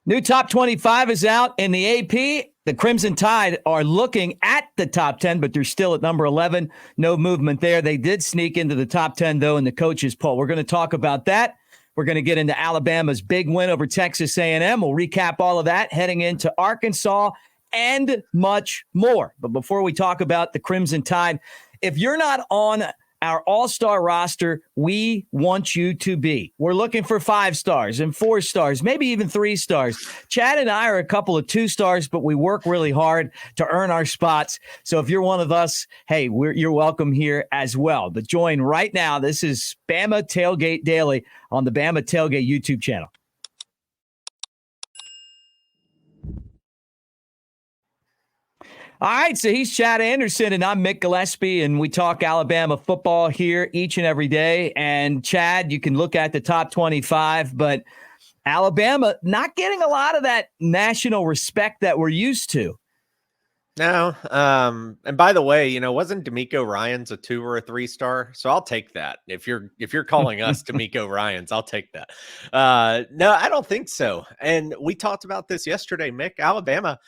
New top 25 is out in the AP. The Crimson Tide are looking at the top 10, but they're still at number 11. No movement there. They did sneak into the top 10, though, in the coaches poll. We're going to talk about that. We're going to get into Alabama's big win over Texas A&M. We'll recap all of that heading into Arkansas and much more. But before we talk about the Crimson Tide, if you're not on our all-star roster, we want you to be. We're looking for 5 stars and 4 stars, maybe even 3 stars. Chad and I are a couple of 2 stars, but we work really hard to earn our spots. So if you're one of us, hey, you're welcome here as well. But join right now. This is Bama Tailgate Daily on the Bama Tailgate YouTube channel. All right, so he's Chad Anderson, and I'm Mick Gillispie, and we talk Alabama football here each and every day. And, Chad, you can look at the top 25, but Alabama not getting a lot of that national respect that we're used to. No, and by the way, wasn't D'Amico Ryans a 2 or a 3 star? So I'll take that. If you're calling us D'Amico Ryans, I'll take that. No, I don't think so. And we talked about this yesterday, Mick. Alabama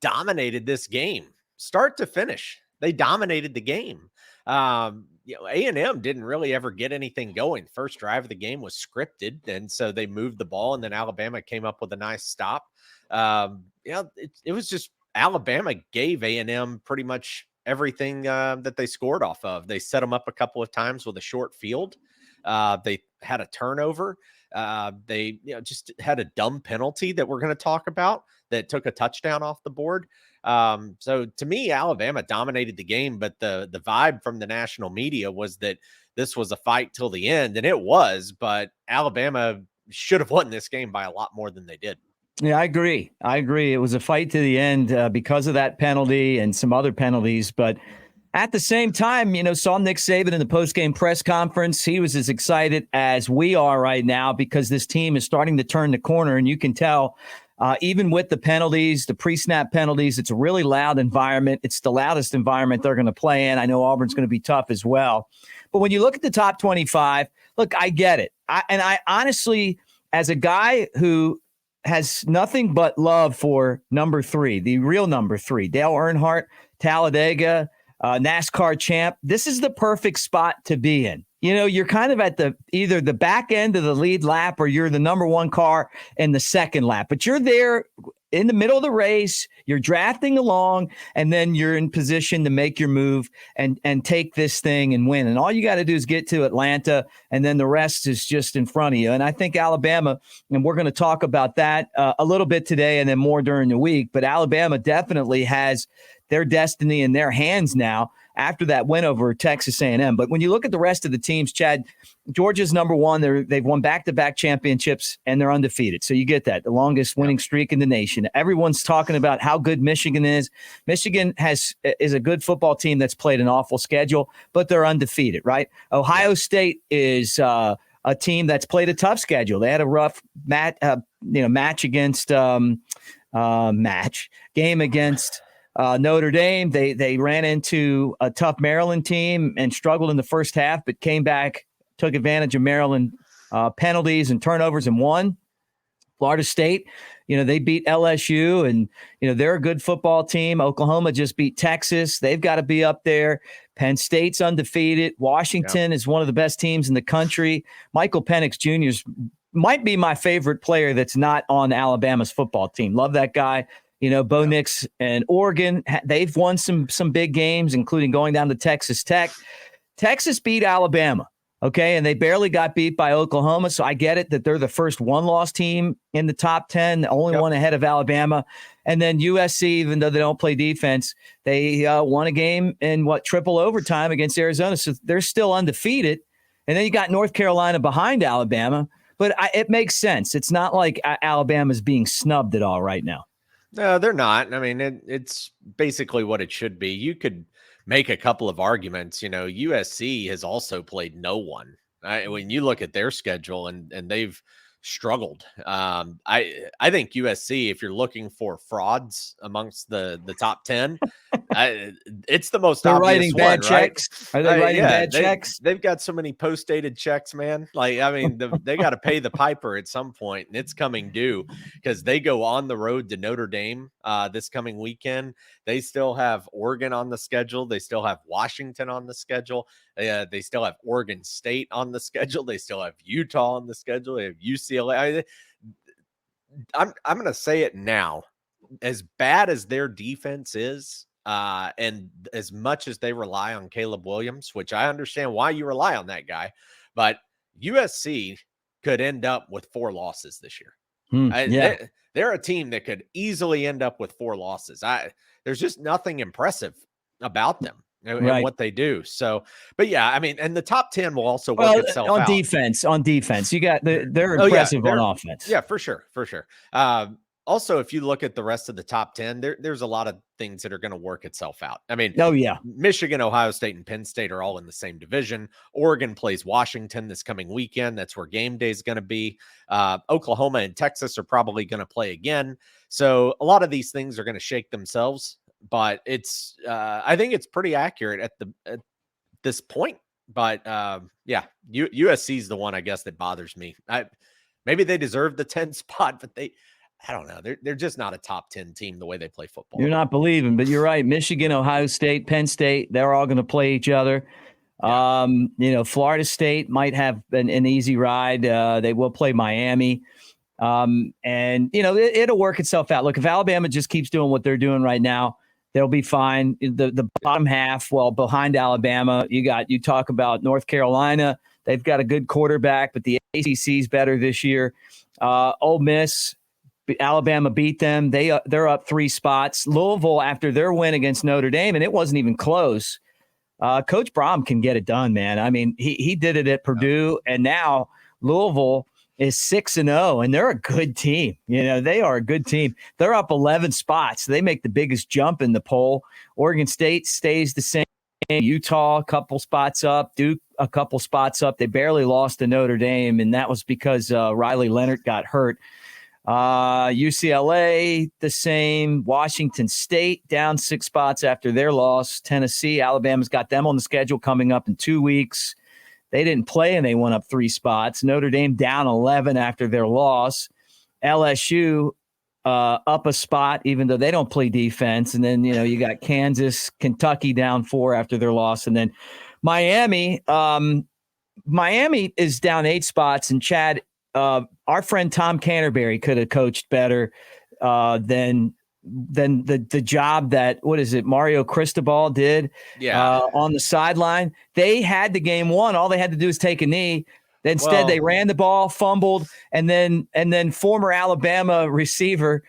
dominated this game. Start to finish, they dominated the game. A&M didn't really ever get anything going. First drive of the game was scripted, and so they moved the ball, and then Alabama came up with a nice stop. It was just Alabama gave A&M pretty much everything that they scored off of. They set them up a couple of times with a short field. They had a turnover. They just had a dumb penalty that we're going to talk about that took a touchdown off the board. So to me, Alabama dominated the game, but the vibe from the national media was that this was a fight till the end, and it was, but Alabama should have won this game by a lot more than they did. Yeah, I agree. It was a fight to the end because of that penalty and some other penalties. But at the same time, saw Nick Saban in the postgame press conference. He was as excited as we are right now because this team is starting to turn the corner. And you can tell, even with the penalties, the pre-snap penalties, it's a really loud environment. It's the loudest environment they're going to play in. I know Auburn's going to be tough as well. But when you look at the top 25, look, I get it. I honestly, as a guy who has nothing but love for number 3, the real number 3, Dale Earnhardt, Talladega, NASCAR champ. This is the perfect spot to be in. You're kind of at either the back end of the lead lap or you're the number 1 car in the second lap, but you're there in the middle of the race, you're drafting along, and then you're in position to make your move and take this thing and win. And all you got to do is get to Atlanta, and then the rest is just in front of you. And I think Alabama, and we're going to talk about that a little bit today and then more during the week, but Alabama definitely has their destiny in their hands now after that win over Texas A&M. But when you look at the rest of the teams, Chad, Georgia's number 1. They've won back-to-back championships, and they're undefeated. So you get that, the longest winning streak in the nation. Everyone's talking about how good Michigan is. Michigan is a good football team that's played an awful schedule, but they're undefeated, right? Ohio State is a team that's played a tough schedule. They had a rough match against game against Notre Dame. They ran into a tough Maryland team and struggled in the first half, but came back, took advantage of Maryland penalties and turnovers and won. Florida State, they beat LSU, and they're a good football team. Oklahoma just beat Texas. They've got to be up there. Penn State's undefeated. Washington is one of the best teams in the country. Michael Penix Jr. might be my favorite player that's not on Alabama's football team. Love that guy. Bo Nix and Oregon, they've won some big games, including going down to Texas Tech. Texas beat Alabama, okay, and they barely got beat by Oklahoma, so I get it that they're the first one-loss team in the top 10, the only one ahead of Alabama. And then USC, even though they don't play defense, they won a game in triple overtime against Arizona, so they're still undefeated. And then you got North Carolina behind Alabama, but it makes sense. It's not like Alabama's being snubbed at all right now. No, they're not. I mean, it's basically what it should be. You could make a couple of arguments. USC has also played no one. When you look at their schedule, and they've struggled. I think USC, if you're looking for frauds amongst the top 10, It's the most They're obvious writing one, bad right? checks. Are they writing bad checks? They've got so many post-dated checks, man. Like, I mean, they got to pay the piper at some point, and it's coming due because they go on the road to Notre Dame this coming weekend. They still have Oregon on the schedule. They still have Washington on the schedule. They still have Oregon State on the schedule. They still have Utah on the schedule. They have UCLA. I'm going to say it now. As bad as their defense is, and as much as they rely on Caleb Williams, which I understand why you rely on that guy, but USC could end up with 4 losses this year. They're a team that could easily end up with 4 losses. There's just nothing impressive about them and what they do. So, but yeah, I mean, and the top 10 will also work itself on out. On defense, you got they're impressive on offense. Yeah, for sure. Also, if you look at the rest of the top 10, there's a lot of things that are going to work itself out. I mean, Michigan, Ohio State, and Penn State are all in the same division. Oregon plays Washington this coming weekend. That's where game day is going to be. Oklahoma and Texas are probably going to play again. So a lot of these things are going to shake themselves, but it's I think it's pretty accurate at this point. But USC is the one, I guess, that bothers me. Maybe they deserve the 10 spot, but I don't know. They're just not a top 10 team the way they play football. You're not believing, but you're right. Michigan, Ohio State, Penn State, they're all going to play each other. Yeah. Florida State might have an easy ride. They will play Miami. It'll work itself out. Look, if Alabama just keeps doing what they're doing right now, they'll be fine. The bottom half, behind Alabama, you talk about North Carolina. They've got a good quarterback, but the ACC's better this year. Ole Miss, Alabama beat them. They're up 3 spots. Louisville, after their win against Notre Dame, and it wasn't even close. Coach Brom can get it done, man. I mean, he did it at Purdue, and now Louisville is 6-0, and they're a good team. They are a good team. They're up 11 spots. They make the biggest jump in the poll. Oregon State stays the same. Utah, a couple spots up. Duke, a couple spots up. They barely lost to Notre Dame, and that was because Riley Leonard got hurt. UCLA, the same. Washington State down 6 spots after their loss. Tennessee, Alabama's got them on the schedule coming up in 2 weeks. They didn't play and they went up 3 spots. Notre Dame down 11 after their loss. LSU up a spot, even though they don't play defense. And then, you got Kansas, Kentucky down 4 after their loss. And then Miami is down 8 spots. And Chad, our friend Tom Canterbury could have coached better than the job that, Mario Cristobal did on the sideline. They had the game won. All they had to do was take a knee. Instead, they ran the ball, fumbled, and then former Alabama receiver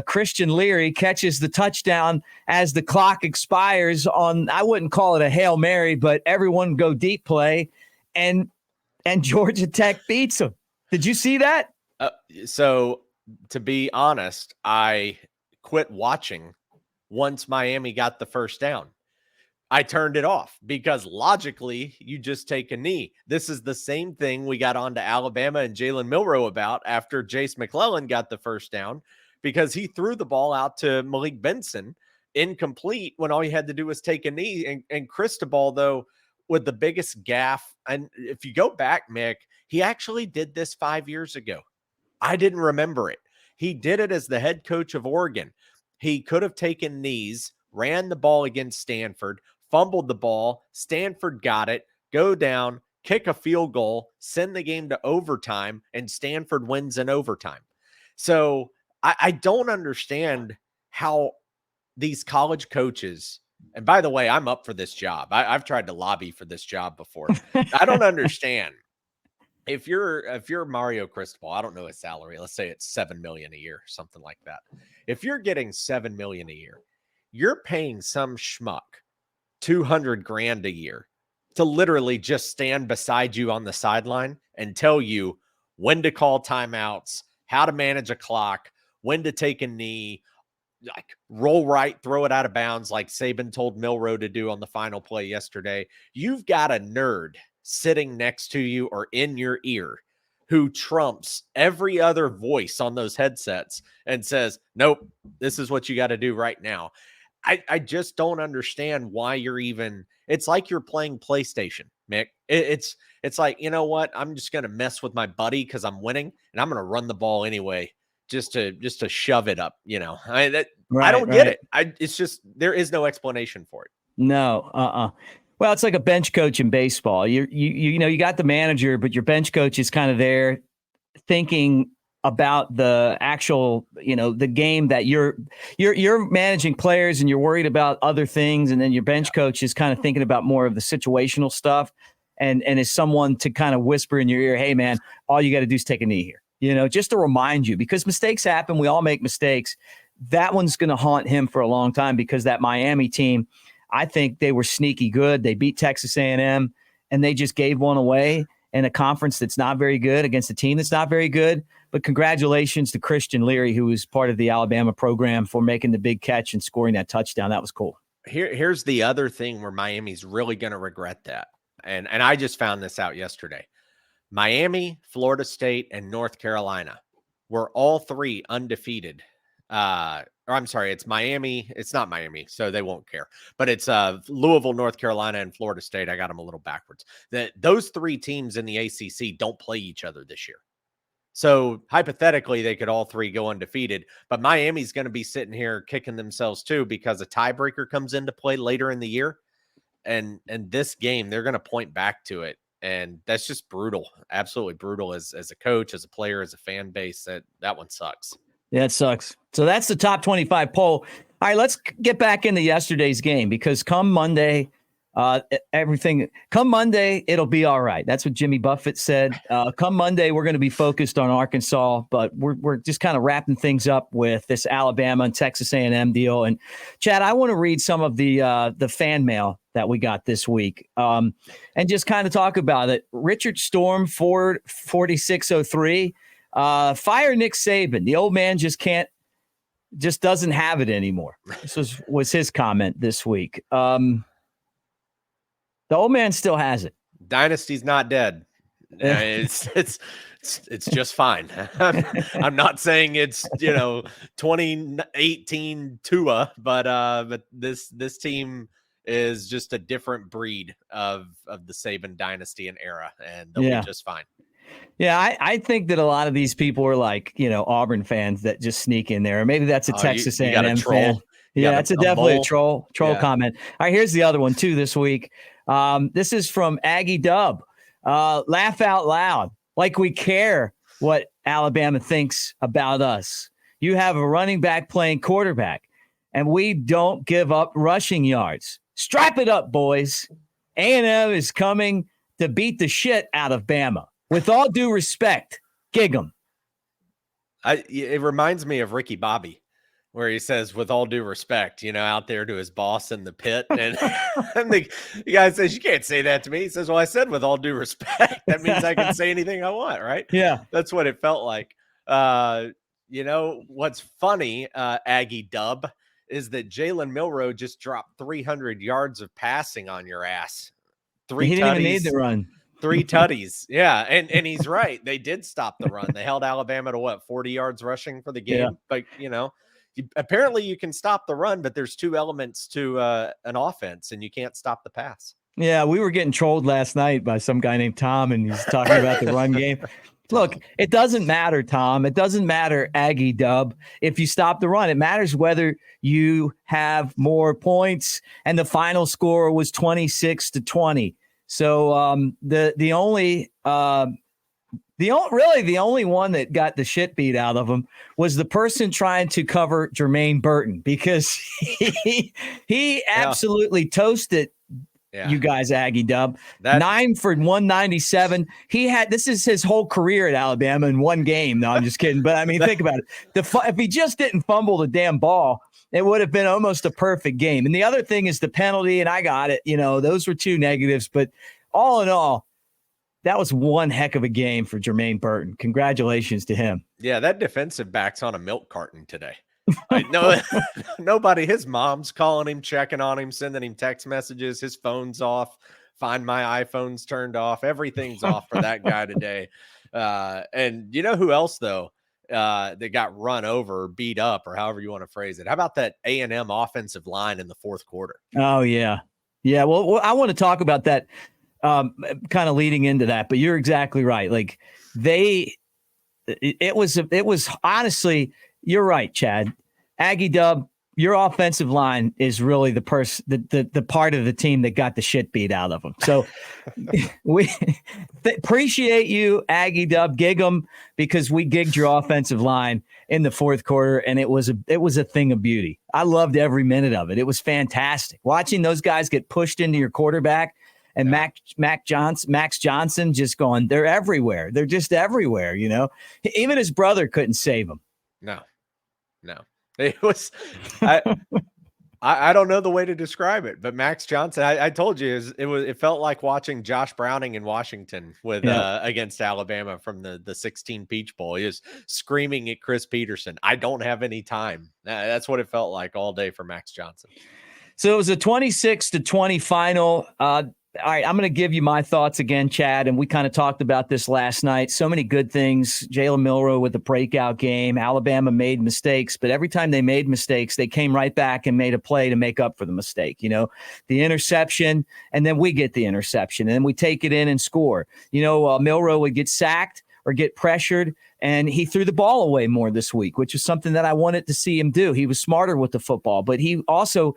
Christian Leary catches the touchdown as the clock expires on, I wouldn't call it a Hail Mary, but everyone go deep play, and Georgia Tech beats them. Did you see that? So to be honest, I quit watching once Miami got the first down. I turned it off because logically you just take a knee. This is the same thing we got on to Alabama and Jalen Milroe about after Jace McClellan got the first down, because he threw the ball out to Malik Benson incomplete when all he had to do was take a knee. And Cristobal, though, with the biggest gaffe. And if you go back, Mick, he actually did this 5 years ago. I didn't remember it. He did it as the head coach of Oregon. He could have taken knees, ran the ball against Stanford, fumbled the ball. Stanford got it, go down, kick a field goal, send the game to overtime, and Stanford wins in overtime. So I don't understand how these college coaches, and by the way, I'm up for this job. I've tried to lobby for this job before. I don't understand. If you're Mario Cristobal, I don't know his salary. Let's say it's $7 million a year, something like that. If you're getting $7 million a year, you're paying some schmuck $200,000 a year to literally just stand beside you on the sideline and tell you when to call timeouts, how to manage a clock, when to take a knee, like roll right, throw it out of bounds, like Saban told Milroe to do on the final play yesterday. You've got a nerd sitting next to you or in your ear who trumps every other voice on those headsets and says, nope, this is what you got to do right now. I just don't understand why you're even. It's like you're playing PlayStation, Mick. It's like, you know what? I'm just gonna mess with my buddy because I'm winning, and I'm gonna run the ball anyway, just to shove it up. I don't get it. It's just there is no explanation for it. No, Well, it's like a bench coach in baseball. You got the manager, but your bench coach is kind of there thinking about the actual, the game that you're managing players, and you're worried about other things, and then your bench coach is kind of thinking about more of the situational stuff, and is someone to kind of whisper in your ear, "Hey, man, all you got to do is take a knee here," just to remind you, because mistakes happen. We all make mistakes. That one's going to haunt him for a long time, because that Miami team, I think they were sneaky good. They beat Texas A&M, and they just gave one away in a conference that's not very good against a team that's not very good. But congratulations to Christian Leary, who was part of the Alabama program, for making the big catch and scoring that touchdown. That was cool. Here's the other thing where Miami's really going to regret that. And I just found this out yesterday. Miami, Florida State, and North Carolina were all three undefeated. Or I'm sorry, it's Miami. It's not Miami, so they won't care. But it's Louisville, North Carolina, and Florida State. I got them a little backwards. Those three teams in the ACC don't play each other this year. So hypothetically, they could all three go undefeated. But Miami's going to be sitting here kicking themselves too, because a tiebreaker comes into play later in the year. And this game, they're going to point back to it. And that's just brutal. Absolutely brutal as a coach, as a player, as a fan base. That one sucks. Yeah, it sucks. So that's the top 25 poll. All right, let's get back into yesterday's game, because come Monday, it'll be all right. That's what Jimmy Buffett said. Come Monday, we're going to be focused on Arkansas, but we're just kind of wrapping things up with this Alabama and Texas A&M deal. And Chad, I want to read some of the fan mail that we got this week, and just kind of talk about it. Richard Storm, 4603. Fire Nick Saban. The old man just doesn't have it anymore. This was his comment this week. The old man still has it. Dynasty's not dead. It's just fine. I'm not saying it's 2018 Tua, but this team is just a different breed of the Saban dynasty and era, and they'll be just fine. Yeah, I think that a lot of these people are like, Auburn fans that just sneak in there. Maybe that's a Texas A&M fan. Yeah, that's definitely a troll comment. All right, here's the other one too this week. This is from Aggie Dub. Laugh out loud, like we care what Alabama thinks about us. You have a running back playing quarterback, and we don't give up rushing yards. Strap it up, boys. A&M is coming to beat the shit out of Bama. With all due respect, gig 'em. It reminds me of Ricky Bobby, where he says, with all due respect, out there to his boss in the pit. And, and the guy says, you can't say that to me. He says, well, I said with all due respect. That means I can say anything I want, right? Yeah. That's what it felt like. What's funny, Aggie Dub, is that Jalen Milroe just dropped 300 yards of passing on your ass. He didn't even need to run. 3 tutties. Yeah. And he's right. They did stop the run. They held Alabama to 40 yards rushing for the game. Yeah. But, apparently you can stop the run, but there's 2 elements to an offense, and you can't stop the pass. Yeah. We were getting trolled last night by some guy named Tom, and he's talking about the run game. Look, it doesn't matter, Tom. It doesn't matter, Aggie Dub, if you stop the run. It matters whether you have more points, and the final score was 26-20. So the only one that got the shit beat out of him was the person trying to cover Jermaine Burton, because he absolutely toasted you guys, Aggie Dub. 9 for 197. This is his whole career at Alabama in one game. No, I'm just kidding. But I mean, think about it. If he just didn't fumble the damn ball, it would have been almost a perfect game. And the other thing is the penalty, and I got it. Those were 2 negatives. But all in all, that was one heck of a game for Jermaine Burton. Congratulations to him. Yeah, that defensive back's on a milk carton today. Nobody, his mom's calling him, checking on him, sending him text messages. His phone's off. Find My iPhone's turned off. Everything's off for that guy today. And you know who else, though? that got run over, beat up, or however you want to phrase it. How about that A&M offensive line in the fourth quarter? Oh, yeah. Yeah, well I want to talk about that kind of leading into that, but you're exactly right. Like it was honestly, you're right, Chad. Aggie Dub, your offensive line is really the part of the team that got the shit beat out of them. So we appreciate you, Aggie Dub, gig them, because we gigged your offensive line in the fourth quarter, and it was a thing of beauty. I loved every minute of it. It was fantastic watching those guys get pushed into your quarterback. And Max Johnson just going, they're everywhere. They're just everywhere, you know. Even his brother couldn't save him. No. It was I don't know the way to describe it, but Max Johnson, I told you, it felt like watching Josh Browning in Washington with against Alabama from the 16 Peach Bowl. He was screaming at Chris Peterson, "I don't have any time." That's what it felt like all day for Max Johnson. So it was a 26-20 final. All right, I'm going to give you my thoughts again, Chad, and we kind of talked about this last night. So many good things. Jalen Milroe with the breakout game. Alabama made mistakes, but every time they made mistakes, they came right back and made a play to make up for the mistake. You know, the interception, and then we get the interception, and then we take it in and score. You know, Milroe would get sacked or get pressured, and he threw the ball away more this week, which is something that I wanted to see him do. He was smarter with the football, but he also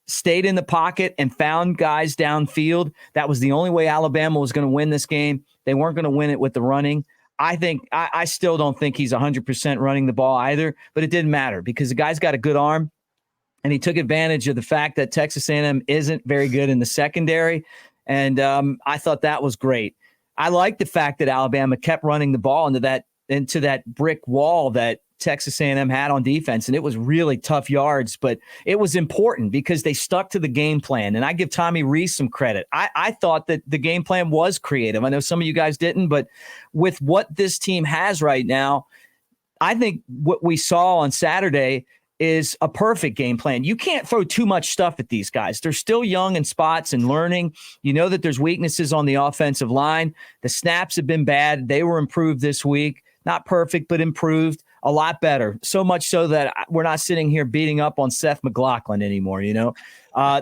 stayed in the pocket and found guys downfield. That was the only way Alabama was going to win this game. They weren't going to win it with the running. I still don't think he's 100% running the ball either, but it didn't matter because the guy's got a good arm, and he took advantage of the fact that Texas A&M isn't very good in the secondary, and I thought that was great. I like the fact that Alabama kept running the ball into that brick wall that Texas A&M had on defense, and it was really tough yards, but it was important because they stuck to the game plan, and I give Tommy Rees some credit. I thought that the game plan was creative. I know some of you guys didn't, but with what this team has right now, I think what we saw on Saturday is a perfect game plan. You can't throw too much stuff at these guys. They're still young in spots and learning. You know that there's weaknesses on the offensive line. The snaps have been bad. They were improved this week. Not perfect, but improved. A lot better. So much so that we're not sitting here beating up on Seth McLaughlin anymore. You know,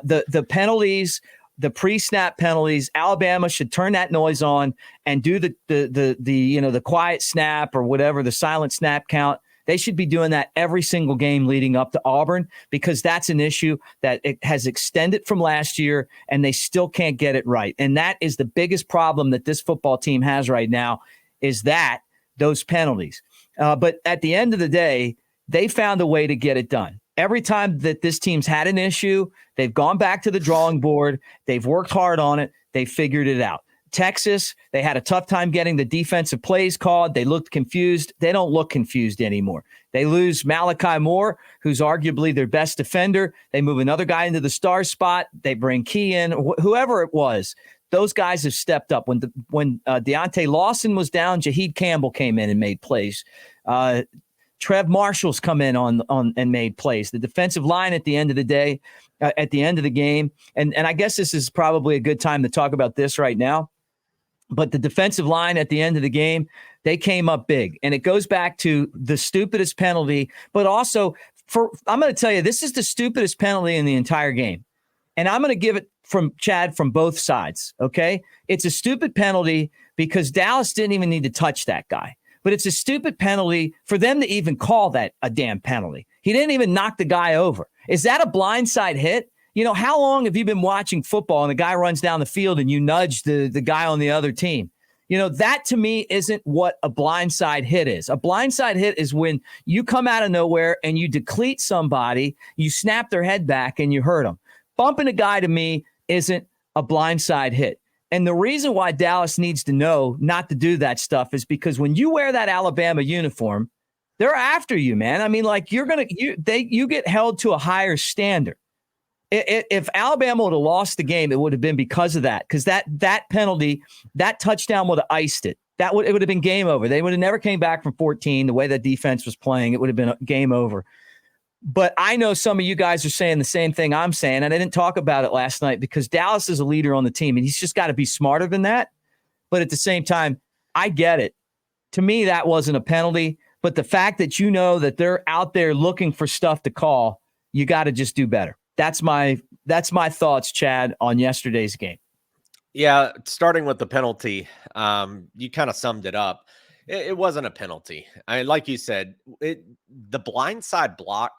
the penalties, the pre-snap penalties, Alabama should turn that noise on and do the quiet snap or whatever, the silent snap count. They should be doing that every single game leading up to Auburn, because that's an issue that it has extended from last year and they still can't get it right. And that is the biggest problem that this football team has right now, is those penalties. But at the end of the day, they found a way to get it done. Every time that this team's had an issue, they've gone back to the drawing board. They've worked hard on it. They figured it out. Texas, they had a tough time getting the defensive plays called. They looked confused. They don't look confused anymore. They lose Malachi Moore, who's arguably their best defender. They move another guy into the star spot. They bring Key in, whoever it was. Those guys have stepped up. When Deontay Lawson was down, Jaheed Campbell came in and made plays. Trev Marshall's come in on and made plays. The defensive line at the end of the day, at the end of the game, and I guess this is probably a good time to talk about this right now, but the defensive line at the end of the game, they came up big. And it goes back to the stupidest penalty, but also I'm going to tell you, this is the stupidest penalty in the entire game. And I'm going to give it from both sides, okay? It's a stupid penalty because Dallas didn't even need to touch that guy. But it's a stupid penalty for them to even call that a damn penalty. He didn't even knock the guy over. Is that a blindside hit? You know, how long have you been watching football and the guy runs down the field and you nudge the guy on the other team? You know, that to me isn't what a blindside hit is. A blindside hit is when you come out of nowhere and you deplete somebody, you snap their head back and you hurt them. Bumping a guy to me isn't a blindside hit. And the reason why Dallas needs to know not to do that stuff is because when you wear that Alabama uniform, they're after you, man. I mean, like you get held to a higher standard. If Alabama would have lost the game, it would have been because of that. Because that penalty, that touchdown would have iced it. It would have been game over. They would have never came back from 14. The way that defense was playing, it would have been game over. But I know some of you guys are saying the same thing I'm saying, and I didn't talk about it last night because Dallas is a leader on the team, and he's just got to be smarter than that. But at the same time, I get it. To me, that wasn't a penalty, but the fact that you know that they're out there looking for stuff to call, you got to just do better. That's my thoughts, Chad, on yesterday's game. Yeah, starting with the penalty, you kind of summed it up. It wasn't a penalty. Like you said, the blindside block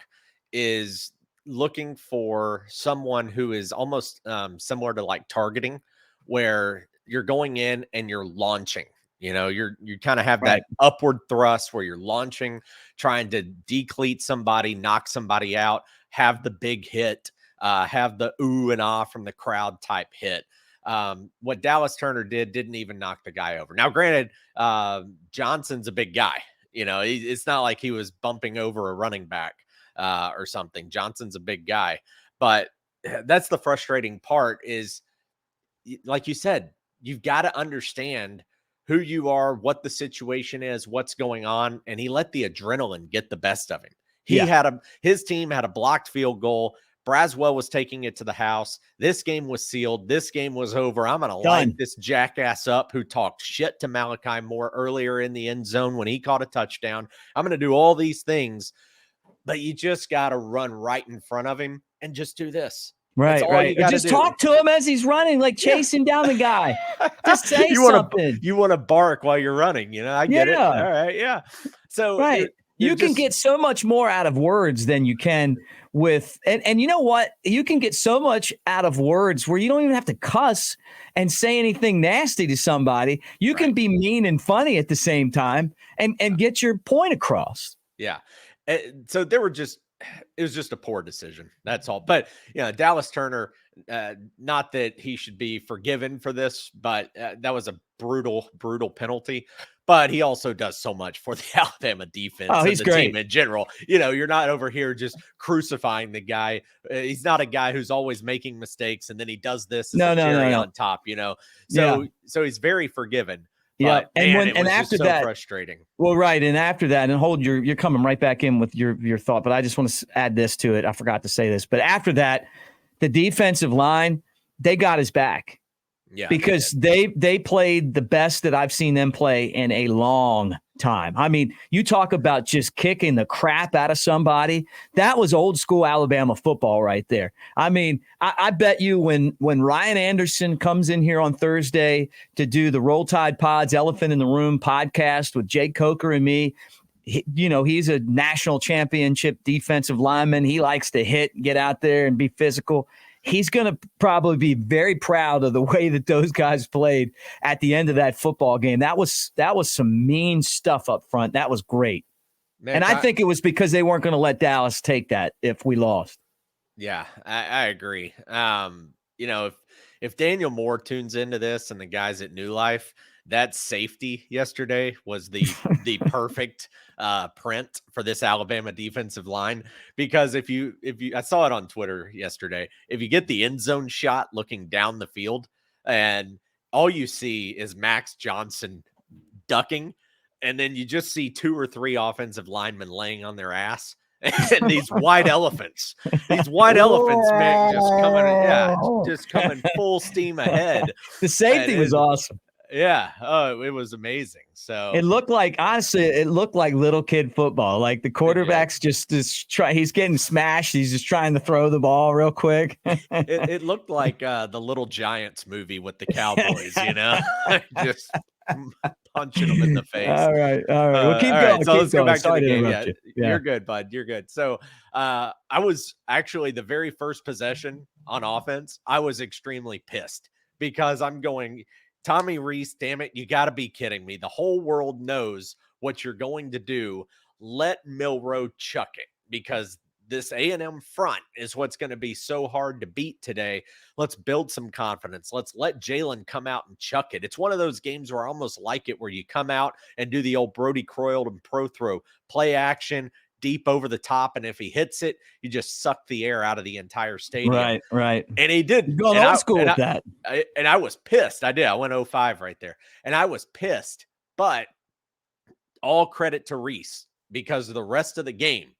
is looking for someone who is almost similar to like targeting, where you're going in and you're launching. You kind of have that upward thrust where you're launching, trying to decleat somebody, knock somebody out, have the big hit, have the ooh and ah from the crowd type hit. What Dallas Turner didn't even knock the guy over. Now, granted, Johnson's a big guy. It's not like he was bumping over a running back or something. Johnson's a big guy, but that's the frustrating part is, like you said, you've got to understand who you are, what the situation is, what's going on. And he let the adrenaline get the best of him. His team had a blocked field goal. Braswell was taking it to the house. This game was sealed. This game was over. I'm going to light this jackass up who talked shit to Malachi Moore earlier in the end zone when he caught a touchdown. I'm going to do all these things, but you just got to run right in front of him and just do this. Right. Just talk to him as he's running, like chasing down the guy. Just say something. You want to bark while you're running. I get it. All right. Yeah. So you can get so much more out of words than you can with, and you know what? You can get so much out of words where you don't even have to cuss and say anything nasty to somebody. You can be mean and funny at the same time and get your point across. Yeah. So it was just a poor decision. That's all. But Dallas Turner, not that he should be forgiven for this, but that was a brutal penalty. But he also does so much for the Alabama defense and the team in general. You're not over here just crucifying the guy. He's not a guy who's always making mistakes, and then he does this as a cherry on top. So he's very forgiven. Yeah, and after that, frustrating. Well, right, and after that, and hold you're coming right back in with your thought, but I just want to add this to it. I forgot to say this, but after that, the defensive line, they got his back. Yeah, because they played the best that I've seen them play in a long time. I mean, you talk about just kicking the crap out of somebody. That was old school Alabama football right there. I mean, I bet you when Ryan Anderson comes in here on Thursday to do the Roll Tide Pods Elephant in the Room podcast with Jake Coker and me, he's a national championship defensive lineman. He likes to hit, get out there and be physical. He's going to probably be very proud of the way that those guys played at the end of that football game. That was some mean stuff up front. That was great. Man, and I think it was because they weren't going to let Dallas take that if we lost. Yeah, I agree. If Daniel Moore tunes into this and the guys at New Life, that safety yesterday was the perfect print for this Alabama defensive line, because if you I saw it on Twitter yesterday, if you get the end zone shot looking down the field and all you see is Max Johnson ducking, and then you just see 2 or 3 offensive linemen laying on their ass and these white elephants, Mick, just coming full steam ahead. The safety was awesome. Yeah. Oh, it was amazing. So it looked like little kid football. Like the quarterback's just he's getting smashed. He's just trying to throw the ball real quick. it looked like the Little Giants movie with the Cowboys, just punching them in the face. All right. Well, keep going. So let's go back to the game. Yeah. You're good, bud. You're good. So I was actually the very first possession on offense. I was extremely pissed because I'm going, Tommy Reese, damn it, you got to be kidding me. The whole world knows what you're going to do. Let Milroe chuck it, because this A&M front is what's going to be so hard to beat today. Let's build some confidence. Let's let Jalen come out and chuck it. It's one of those games where I almost like it, where you come out and do the old Brody Croyle and pro throw, play action, deep over the top, and if he hits it, you just suck the air out of the entire stadium. Right. And he did. Going old school with that. And I was pissed. I went 0-5 right there. And I was pissed. But all credit to Reese, because the rest of the game,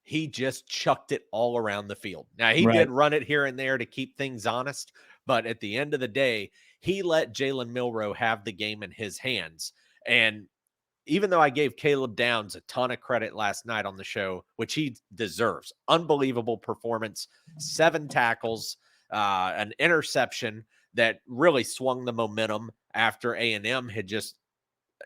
he just chucked it all around the field. Now, he did run it here and there to keep things honest, but at the end of the day, he let Jalen Milroe have the game in his hands. And even though I gave Caleb Downs a ton of credit last night on the show, which he deserves, unbelievable performance, 7 tackles, an interception that really swung the momentum after A&M had just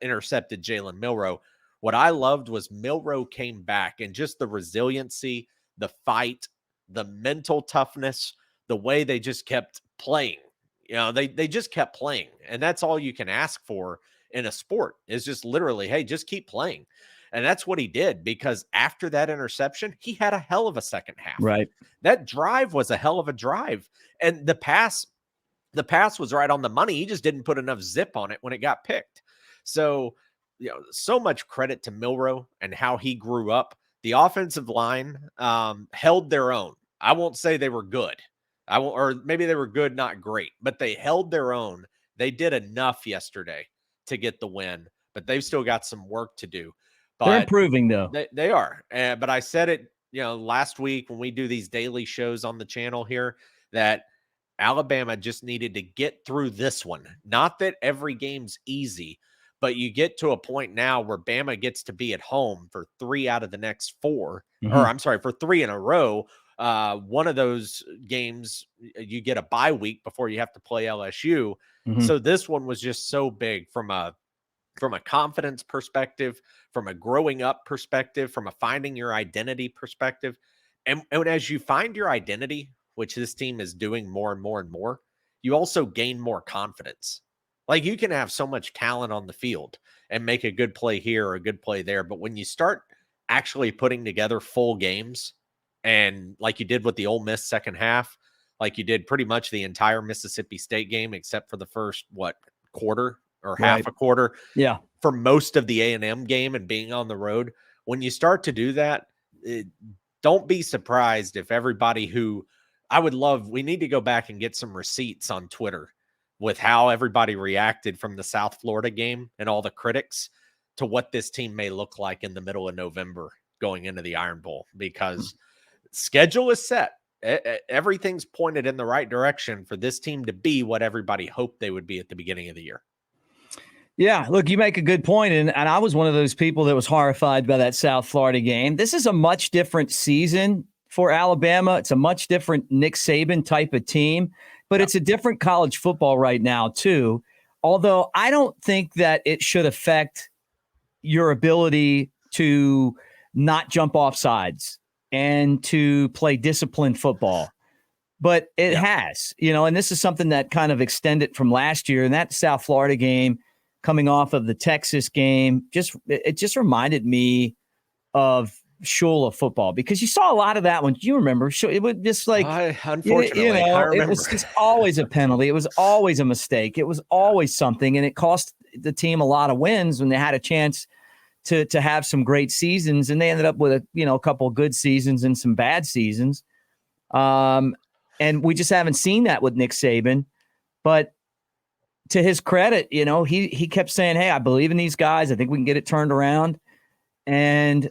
intercepted Jalen Milroe. What I loved was Milroe came back, and just the resiliency, the fight, the mental toughness, the way they just kept playing. They just kept playing. And that's all you can ask for in a sport, is just literally, hey, just keep playing. And that's what he did, because after that interception, he had a hell of a second half. Right. That drive was a hell of a drive. And the pass was right on the money. He just didn't put enough zip on it when it got picked. So, so much credit to Milroe and how he grew up. The offensive line held their own. I won't say they were good. Or maybe they were good, not great, but they held their own. They did enough yesterday to get the win, but they've still got some work to do. But they're improving, though. They are. But I said it, last week when we do these daily shows on the channel here, that Alabama just needed to get through this one. Not that every game's easy, but you get to a point now where Bama gets to be at home for 3 out of the next 4, or I'm sorry, for 3 in a row. One of those games, you get a bye week before you have to play LSU. So this one was just so big from a confidence perspective, from a growing up perspective, from a finding your identity perspective. And as you find your identity, which this team is doing more and more and more, you also gain more confidence. Like, you can have so much talent on the field and make a good play here or a good play there, but when you start actually putting together full games, and like you did with the Ole Miss second half, like you did pretty much the entire Mississippi State game, except for the first, quarter or half a quarter. Yeah. For most of the A&M game and being on the road, when you start to do that, don't be surprised if everybody who we need to go back and get some receipts on Twitter with how everybody reacted from the South Florida game and all the critics to what this team may look like in the middle of November going into the Iron Bowl, because schedule is set. Everything's pointed in the right direction for this team to be what everybody hoped they would be at the beginning of the year. Yeah, look, you make a good point, and I was one of those people that was horrified by that South Florida game. This is a much different season for Alabama. It's a much different Nick Saban type of team, but it's a different college football right now too. Although I don't think that it should affect your ability to not jump off sides and to play disciplined football. But it has, and this is something that kind of extended from last year. And that South Florida game, coming off of the Texas game, it just reminded me of Shula football, because you saw a lot of that one. You remember, it was just like, unfortunately, I remember. It was just always a penalty. It was always a mistake. It was always something, and it cost the team a lot of wins when they had a chance to have some great seasons, and they ended up with a couple of good seasons and some bad seasons. And we just haven't seen that with Nick Saban. But to his credit, he kept saying, hey, I believe in these guys. I think we can get it turned around. And,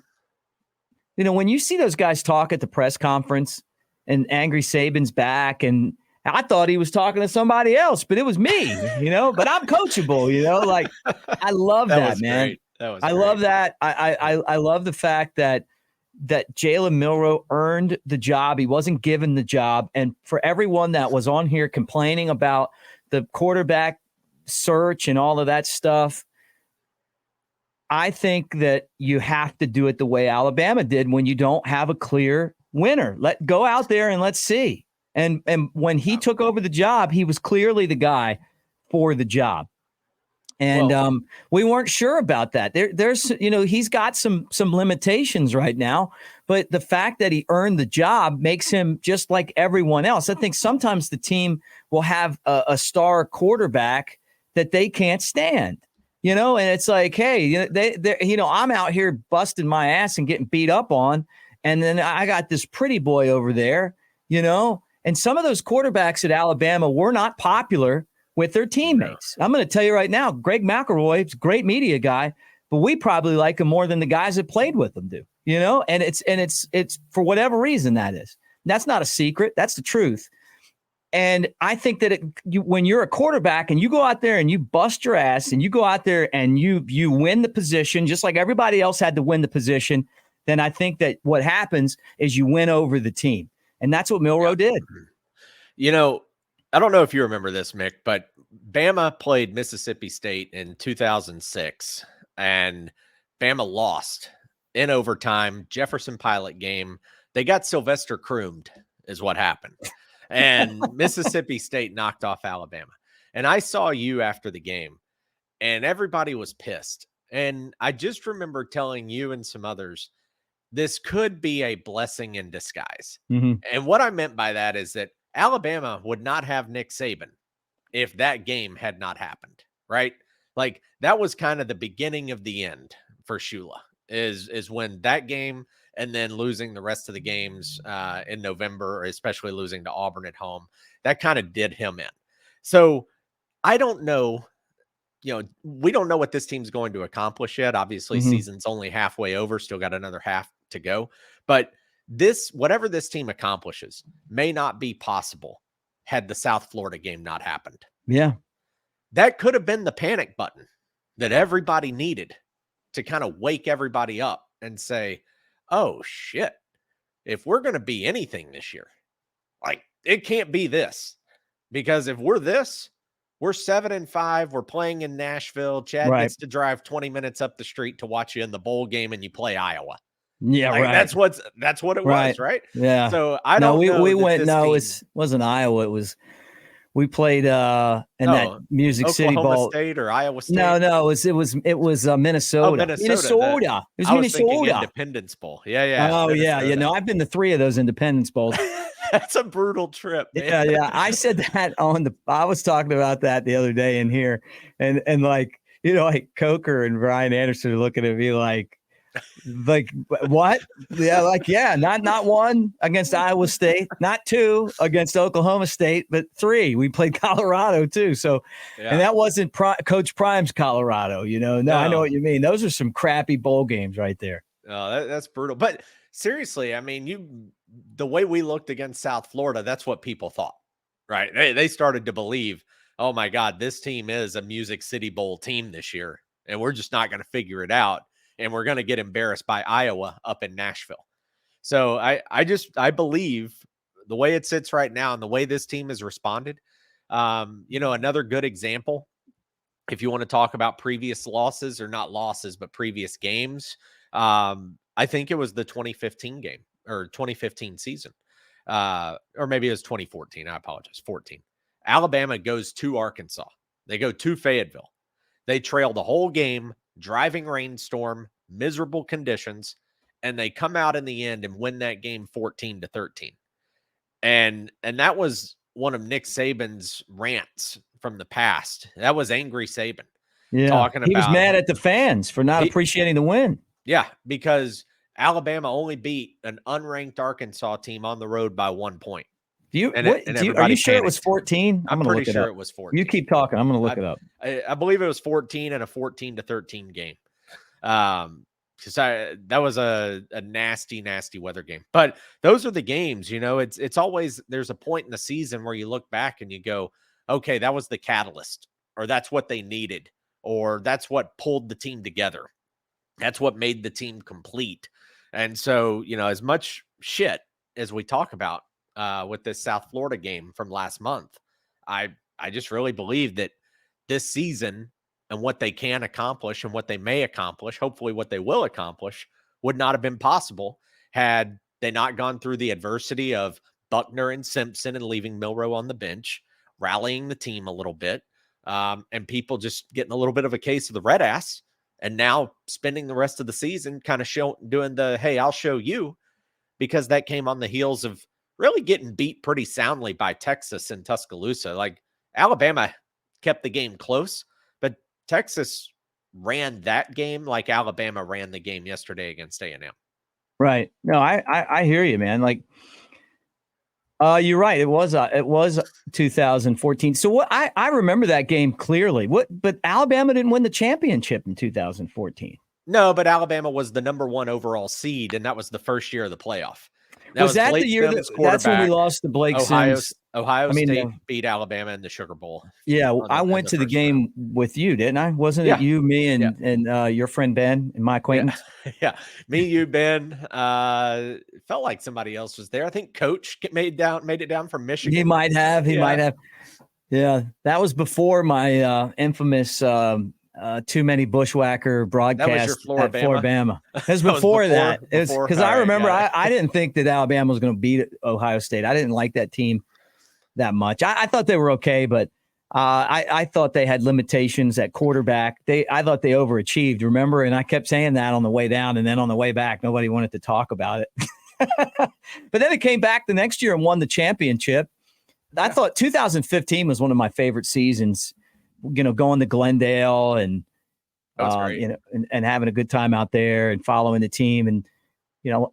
when you see those guys talk at the press conference and Angry Saban's back, and I thought he was talking to somebody else, but it was me, but I'm coachable, like, I love that, man. Great. I love that. I love the fact that Jalen Milroe earned the job. He wasn't given the job. And for everyone that was on here complaining about the quarterback search and all of that stuff, I think that you have to do it the way Alabama did when you don't have a clear winner. Go out there and let's see. And when he took over the job, he was clearly the guy for the job. And we weren't sure about that. There's he's got some limitations right now, but the fact that he earned the job makes him just like everyone else. I think sometimes the team will have a star quarterback that they can't stand, and it's like, hey, I'm out here busting my ass and getting beat up on, and then I got this pretty boy over there, and some of those quarterbacks at Alabama were not popular with their teammates. I'm going to tell you right now, Greg McElroy is a great media guy, but we probably like him more than the guys that played with him do, and it's for whatever reason that is. That's not a secret. That's the truth. And I think that when you're a quarterback and you go out there and you bust your ass and you go out there and you win the position, just like everybody else had to win the position, then I think that what happens is you win over the team. And that's what Milroe did. You know, I don't know if you remember this, Mick, but Bama played Mississippi State in 2006, and Bama lost in overtime, Jefferson Pilot game. They got Sylvester Croomed is what happened. And Mississippi State knocked off Alabama. And I saw you after the game, and everybody was pissed. And I just remember telling you and some others, this could be a blessing in disguise. Mm-hmm. And what I meant by that is that Alabama would not have Nick Saban if that game had not happened, right? Like that was kind of the beginning of the end for Shula is when that game and then losing the rest of the games in November, especially losing to Auburn at home, that kind of did him in. So I don't know, we don't know what this team's going to accomplish yet. Obviously, season's only halfway over, still got another half to go. But whatever this team accomplishes may not be possible had the South Florida game not happened. Yeah. That could have been the panic button that everybody needed to kind of wake everybody up and say, oh shit, if we're going to be anything this year, like it can't be this, because if we're this, we're 7-5. We're playing in Nashville. Chad gets to drive 20 minutes up the street to watch you in the bowl game, and you play Iowa. Yeah, like, right. That's what it was, right? Yeah. So I don't know. We went. No, it wasn't Iowa. It was. We played that Music City Bowl. State or Iowa State? No, it was Minnesota. Oh, Minnesota. It was I Minnesota. Thinking Independence Bowl. Yeah. Oh, Minnesota. yeah. No, I've been to 3 of those Independence Bowls. That's a brutal trip, man. Yeah. I said that I was talking about that the other day in here, and like Coker and Brian Anderson are looking at me like what? Yeah, not 1 against Iowa State, not 2 against Oklahoma State, but 3. We played Colorado too. So, and that wasn't Coach Prime's Colorado. No, I know what you mean. Those are some crappy bowl games right there. Oh, that's brutal. But seriously, I mean, the way we looked against South Florida, that's what people thought, right? They started to believe, oh my God, this team is a Music City Bowl team this year, and we're just not going to figure it out. And we're going to get embarrassed by Iowa up in Nashville. So I believe the way it sits right now and the way this team has responded, another good example, if you want to talk about previous losses or not losses, but previous games, I think it was the 2015 game or 2015 season, or maybe it was 2014. I apologize. 14. Alabama goes to Arkansas. They go to Fayetteville. They trail the whole game. Driving rainstorm, miserable conditions, and they come out in the end and win that game 14-13. And that was one of Nick Saban's rants from the past. That was angry Saban. Yeah, talking about he was mad at the fans for not appreciating the win. Yeah, because Alabama only beat an unranked Arkansas team on the road by 1 point. Are you sure it was 14? I'm pretty sure it was 14. You keep talking. I'm going to look it up. I believe it was 14 and a 14-13 game. Because that was a nasty, nasty weather game. But those are the games, it's always, there's a point in the season where you look back and you go, okay, that was the catalyst, or that's what they needed, or that's what pulled the team together. That's what made the team complete. And so, as much shit as we talk about, with this South Florida game from last month, I just really believe that this season and what they can accomplish and what they may accomplish, hopefully what they will accomplish, would not have been possible had they not gone through the adversity of Buckner and Simpson and leaving Milroe on the bench, rallying the team a little bit, and people just getting a little bit of a case of the red ass, and now spending the rest of the season kind of doing the, hey, I'll show you, because that came on the heels of really getting beat pretty soundly by Texas in Tuscaloosa. Like Alabama kept the game close, but Texas ran that game like Alabama ran the game yesterday against A&M. Right. No, I hear you, man. Like, you're right. It was 2014. So what I remember that game clearly. But Alabama didn't win the championship in 2014. No, but Alabama was the number 1 overall seed, and that was the first year of the playoff. That was that the Blake year Sims, that's when we quarterback. lost to Blake Ohio Sims? Ohio I mean, State beat Alabama in the Sugar Bowl yeah, on I in went the to the first round. game with you, didn't I? Wasn't it Yeah. you, me, Yeah. and your friend Ben and my Yeah. acquaintance? Yeah. Me, you, Ben. Felt like somebody else was there. I think Coach made it down from He Michigan. might have. He might Yeah. have. Yeah, that was before my infamous too many bushwhacker That was your broadcast at Floribama. Floribama. It was That was before that. It was before. because All I right, remember got it. I didn't think that Alabama was going to beat Ohio State. I didn't like that team that much. I thought they were okay, but I thought they had limitations at quarterback. I thought they overachieved, remember? And I kept saying that on the way down, and then on the way back, nobody wanted to talk about it. But then it came back the next year and won the championship. I thought 2015 was one of my favorite seasons, going to Glendale and That was great. and having a good time out there and following the team. And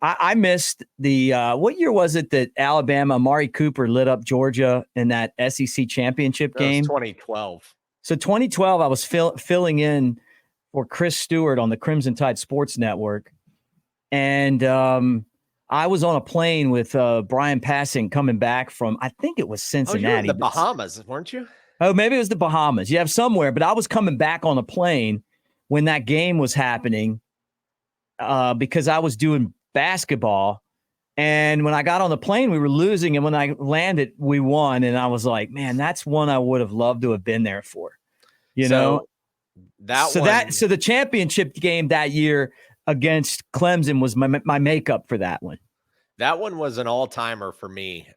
I missed the what year was it that Alabama, Amari Cooper lit up Georgia in that SEC championship That was game? 2012. So 2012, I was filling in for Chris Stewart on the Crimson Tide Sports Network, and I was on a plane with Brian Passing coming back from, I think it was Cincinnati. Oh, you were in the Bahamas, weren't you? Oh, maybe it was the Bahamas. You have somewhere, but I was coming back on a plane when that game was happening because I was doing basketball. And when I got on the plane, we were losing. And when I landed, we won. And I was like, man, that's one I would have loved to have been there for, know? So the championship game that year against Clemson was my makeup for that one. That one was an all-timer for me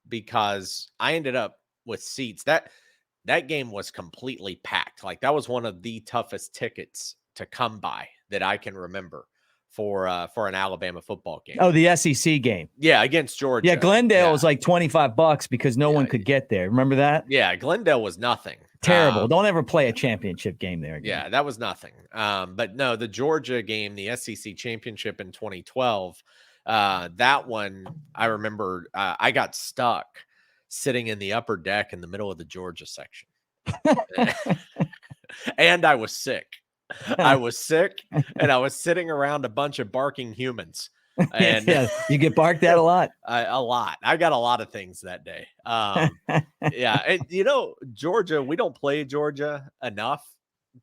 because I ended up with seats. That game was completely packed. Like, that was one of the toughest tickets to come by that I can remember for an Alabama football game. Oh, the SEC game. Yeah, against Georgia. Yeah, Glendale was like $25 because no one could get there. Remember that? Yeah, Glendale was nothing. Terrible. Don't ever play a championship game there again. Yeah, that was nothing. But no, the Georgia game, the SEC championship in 2012, that one, I remember I got stuck sitting in the upper deck in the middle of the Georgia section. And I was sick. I was sick, and I was sitting around a bunch of barking humans. And yeah, you get barked at a lot. A lot. I got a lot of things that day. Yeah, and Georgia, we don't play Georgia enough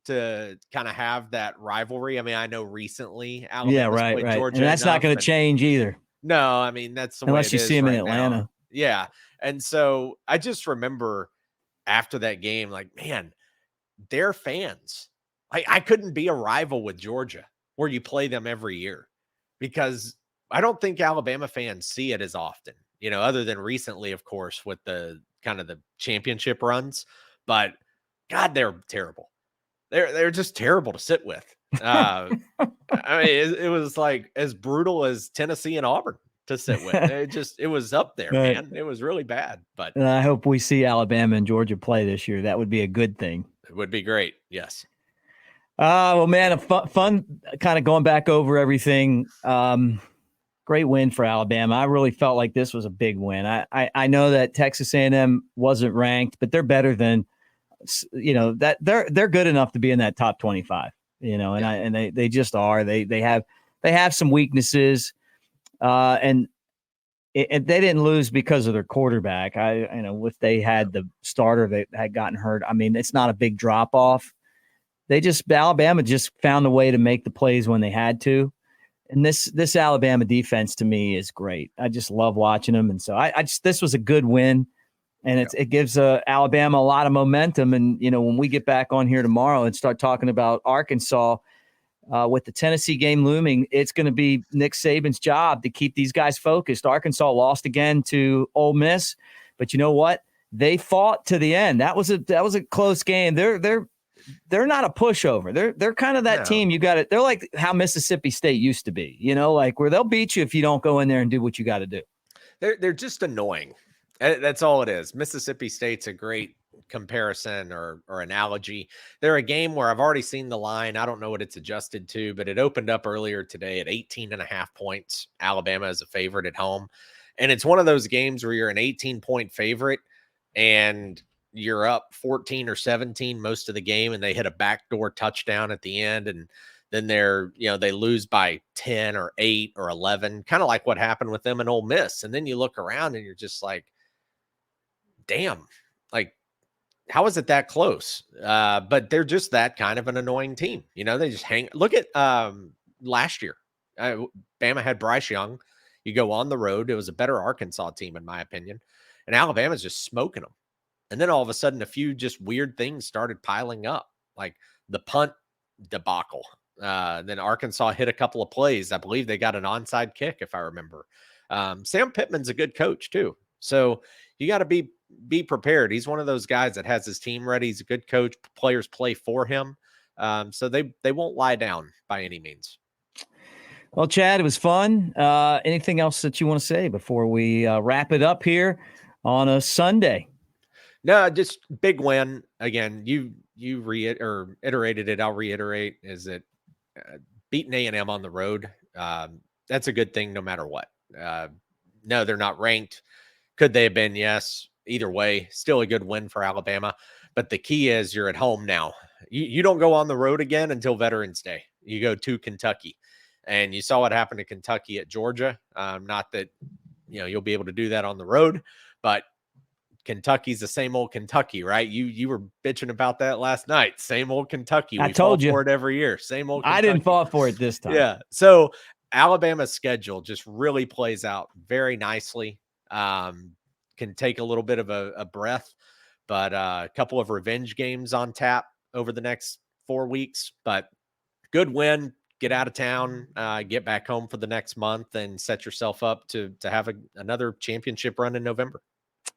to kind of have that rivalry. I mean, I know recently Alabama's played Georgia, and that's not going to change either. No, I mean, that's the unless way you see them in Atlanta. Now. Yeah, and so I just remember after that game, like, man, they're fans. I couldn't be a rival with Georgia where you play them every year, because I don't think Alabama fans see it as often, other than recently, of course, with the kind of the championship runs. But God, they're terrible. They're just terrible to sit with. I mean, it was like as brutal as Tennessee and Auburn to sit with. It was up there, man. It was really bad. But I hope we see Alabama and Georgia play this year. That would be a good thing. It would be great. Yes. Well, man, a fun kind of going back over everything. Great win for Alabama. I really felt like this was a big win. I know that Texas A&M wasn't ranked, but they're better than, that they're good enough to be in that top 25, and they just are. They have some weaknesses, and they didn't lose because of their quarterback. If they had the starter that had gotten hurt, I mean, it's not a big drop off. Alabama just found a way to make the plays when they had to. And this Alabama defense to me is great. I just love watching them. And so this was a good win, and it gives Alabama a lot of momentum. And, when we get back on here tomorrow and start talking about Arkansas with the Tennessee game looming, it's going to be Nick Saban's job to keep these guys focused. Arkansas lost again to Ole Miss, but you know what? They fought to the end. That was a close game. They're not a pushover. They're kind of that team. You got it. They're like how Mississippi State used to be, like where they'll beat you if you don't go in there and do what you got to do. They're just annoying. That's all it is. Mississippi State's a great comparison or analogy. They're a game where I've already seen the line. I don't know what it's adjusted to, but it opened up earlier today at 18.5 points. Alabama is a favorite at home. And it's one of those games where you're an 18-point favorite and you're up 14 or 17 most of the game, and they hit a backdoor touchdown at the end, and then they lose by 10 or 8 or 11, kind of like what happened with them in Ole Miss. And then you look around and you're just like, damn, like, how is it that close? But they're just that kind of an annoying team. They just hang. Look at last year. Bama had Bryce Young. You go on the road. It was a better Arkansas team, in my opinion. And Alabama's just smoking them. And then all of a sudden, a few just weird things started piling up, like the punt debacle. Then Arkansas hit a couple of plays. I believe they got an onside kick, if I remember. Sam Pittman's a good coach, too. So you got to be prepared. He's one of those guys that has his team ready. He's a good coach. Players play for him. So they won't lie down by any means. Well, Chad, it was fun. Anything else that you want to say before we wrap it up here on a Sunday? No, just big win. Again, you iterated it. I'll reiterate, is that beating A&M on the road, that's a good thing no matter what. No, they're not ranked. Could they have been? Yes. Either way, still a good win for Alabama. But the key is you're at home now. You don't go on the road again until Veterans Day. You go to Kentucky. And you saw what happened to Kentucky at Georgia. Not that, you'll be able to do that on the road, but Kentucky's the same old Kentucky, right? You were bitching about that last night. Same old Kentucky. I told you for it every year. Same old Kentucky. I didn't fall for it this time. Yeah. So Alabama's schedule just really plays out very nicely. Can take a little bit of a breath, but a couple of revenge games on tap over the next 4 weeks. But good win. Get out of town, get back home for the next month, and set yourself up to have another championship run in November.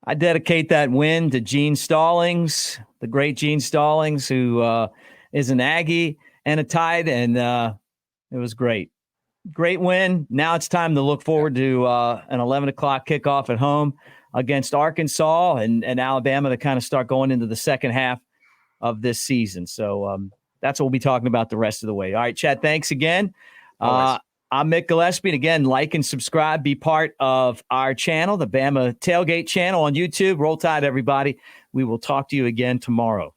I dedicate that win to Gene Stallings, the great Gene Stallings, who is an Aggie and a Tide, and it was great. Great win. Now it's time to look forward to an 11 o'clock kickoff at home against Arkansas and Alabama to kind of start going into the second half of this season. So that's what we'll be talking about the rest of the way. All right, Chad, thanks again. I'm Mick Gillispie. And again, like and subscribe, be part of our channel, the Bama Tailgate channel on YouTube. Roll Tide, everybody. We will talk to you again tomorrow.